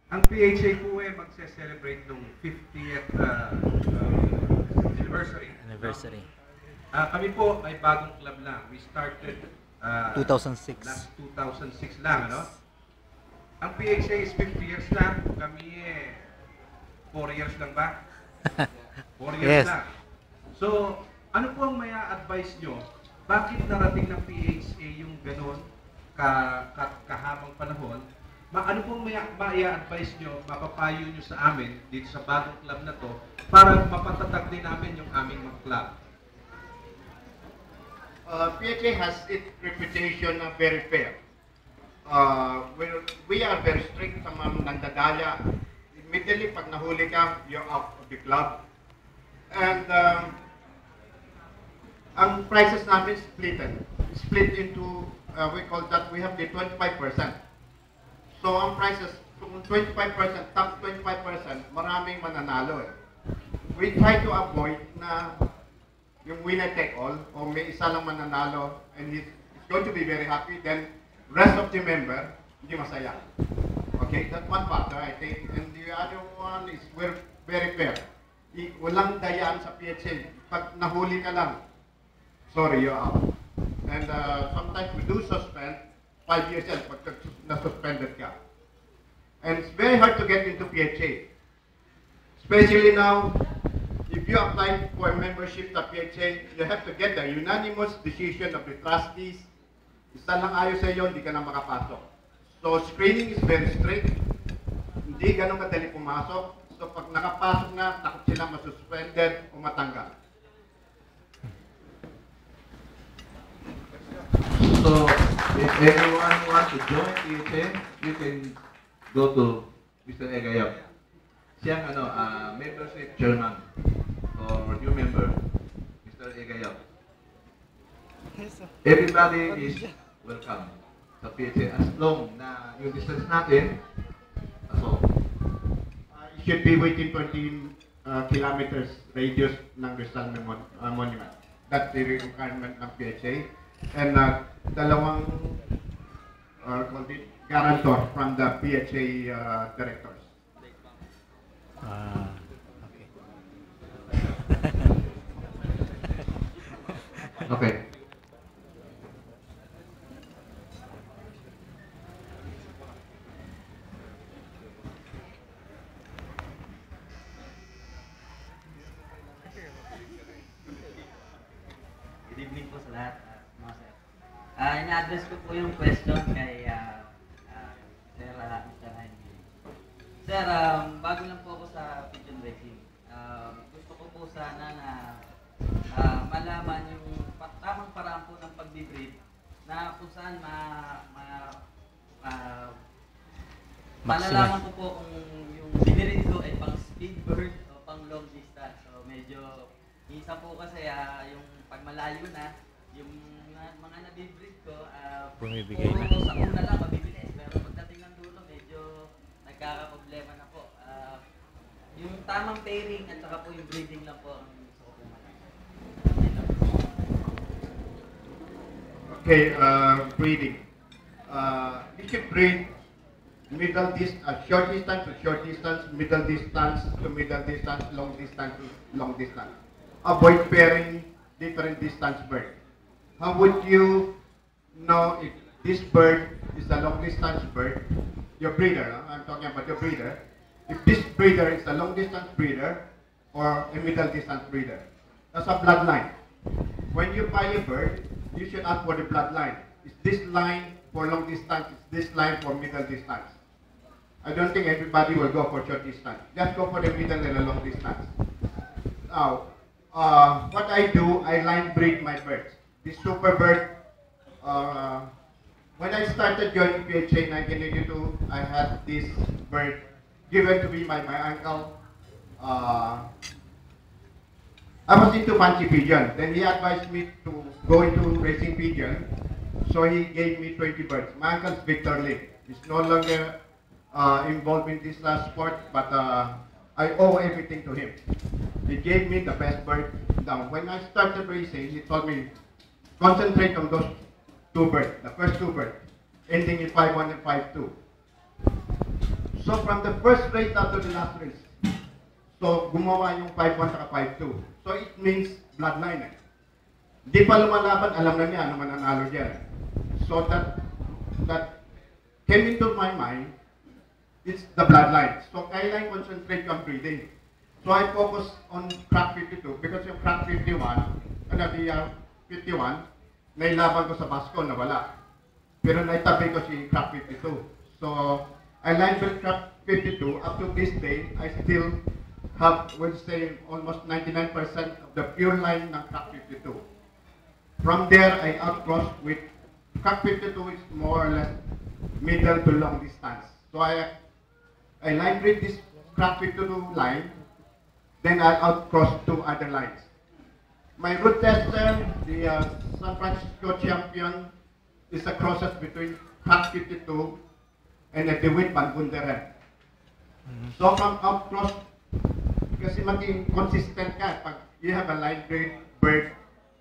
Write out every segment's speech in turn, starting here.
Ang PHA po ay magse-celebrate ng 50th anniversary. Anniversary. Kami po ay bagong club lang. We started 2006. last 2006 lang, ano? Ang PHA is 50 years na. Kami 4 years lang ba? 4 years Yes. lang. So, ano po ang may advice nyo? Bakit narating ng PHA yung ganon kahabang panahon? Ano pong may advice nyo, mapapayo nyo sa amin dito sa bagong club na to para mapatatag din namin yung aming mga club? PHA has its reputation na very fair. We are very strict sa mga nandadaya. Immediately, pag nahuli ka, you're out of the club. And ang prices namin split into, we call that, we have the 25%. So ang prices, kung 25%, top 25%, maraming mananalo eh. We try to avoid na yung winner take all, o may isa lang mananalo, and he's going to be very happy, then rest of the member, hindi masaya. Okay, that's one factor I think. And the other one is we're very fair. Walang dayaan sa PHA. Pag nahuli ka lang, sorry, you're out. And sometimes we do suspend 5 years yan pag na-suspended ka. And it's very hard to get into PHA. Especially now, if you apply for membership sa PHA, you have to get the unanimous decision of the trustees. Isa lang ayaw sa iyo, hindi ka na makapasok. So screening is very strict. Hindi ganun kadali pumasok. So pag nakapasok na, takot sila masuspended o matanggal. So, if anyone wants to join PHA, you can go to Mr. Egayap. Siyang membership chairman or new member, Mr. Egayap. Everybody is welcome sa PHA as long na yung distance natin, so You should be within 20 kilometers radius ng Rizal Monument. That's the requirement ng PHA. And dalawang guarantor from the PHA directors. Okay. okay. Good evening po sa lahat, mga sir. Ina-address ko po yung question kay Sir Mr. Jaime. Sir, bago lang po ako sa pigeon racing. Gusto ko po sana na malaman yung tamang paraan po ng pag-breed na kung saan malalaman ko po kung yung binirid ko ay pang speed bird o pang long distance. So medyo isa po kasi yung pag malayo na, yung mga nabibreed ko, Bumibigay na. puro sa una lang mabibilis. Pero pagdating ng dulo, medyo nagkakaproblema na po. Yung tamang pairing at saka po yung breeding lang po ang gusto ko po malaman. Okay, breeding. You should breed short distance to short distance, middle distance to middle distance, long distance to long distance. Avoid pairing different distance bird. How would you know if this bird is a long distance bird? Your breeder, I'm talking about your breeder. If this breeder is a long distance breeder or a middle distance breeder. That's a bloodline. When you buy a bird, you should ask for the bloodline. Is this line for long distance? Is this line for middle distance? I don't think everybody will go for short distance. Just go for the middle and the long distance. Now, what I do, I line breed my birds. This super bird, when I started joining PHA in 1982, I had this bird given to me by my uncle. I was into fancy pigeon. Then he advised me to go into racing pigeon. So he gave me 20 birds. My uncle's Victor Lee. He's no longer involved in this sport, but I owe everything to him. He gave me the best bird. Now, when I started racing, he told me, concentrate on those two birds, the first two birds, ending in 5-1 and 5-2. So from the first race out to the last race, so gumawa yung 5-1 at 5-2. So it means bloodline eh. Di pa lumalaban, alam na niya ano mananalo dyan. So that came into my mind, it's the bloodline. So kailangan concentrate on breeding. So I focus on crack 52 because yung crack 51, the 51, nailaban ko sa Basco, nawala. Pero naitabi ko si crack 52. So I lined with crack 52. Up to this day, I still have, would say, almost 99% of the pure line ng crack 52. From there, I outcrossed with crack 52 is more or less middle to long distance. So I line breed this crack 52 line, then I outcross two other lines. My root tester, the San Francisco champion, is a crosses between crack 52 and a DeWitt Van Gunderen. So from outcross, kasi maging consistent ka, pag you have a line breed bird,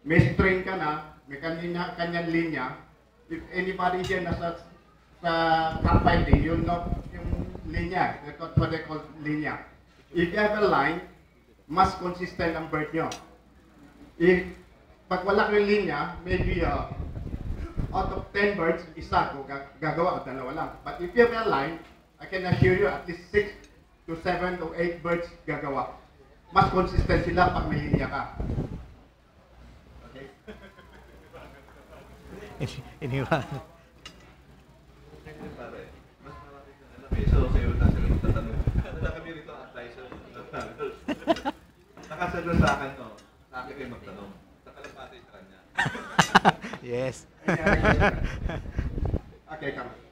may string ka na, may kanyang linya. If anybody here nasa sa cockfighting, you'll know yung linya. That's what they call linya. If you have a line, mas consistent ang bird nyo. If pag wala kang linya, maybe out of 10 birds, isa ko gagawa o dalawa lang. But if you have a line, I can assure you at least 6 to 7 to 8 birds gagawa. Mas consistent sila pag may linya ka. Iniwan. Pare, mas marami kang alam eh. So, kayo na sila magtatanong. Ano na kami rito advisor? Nakasagot sa akin, no? Sa akin kayo magtanong. Sa kalapati sa kanya. Yes. Okay, come on.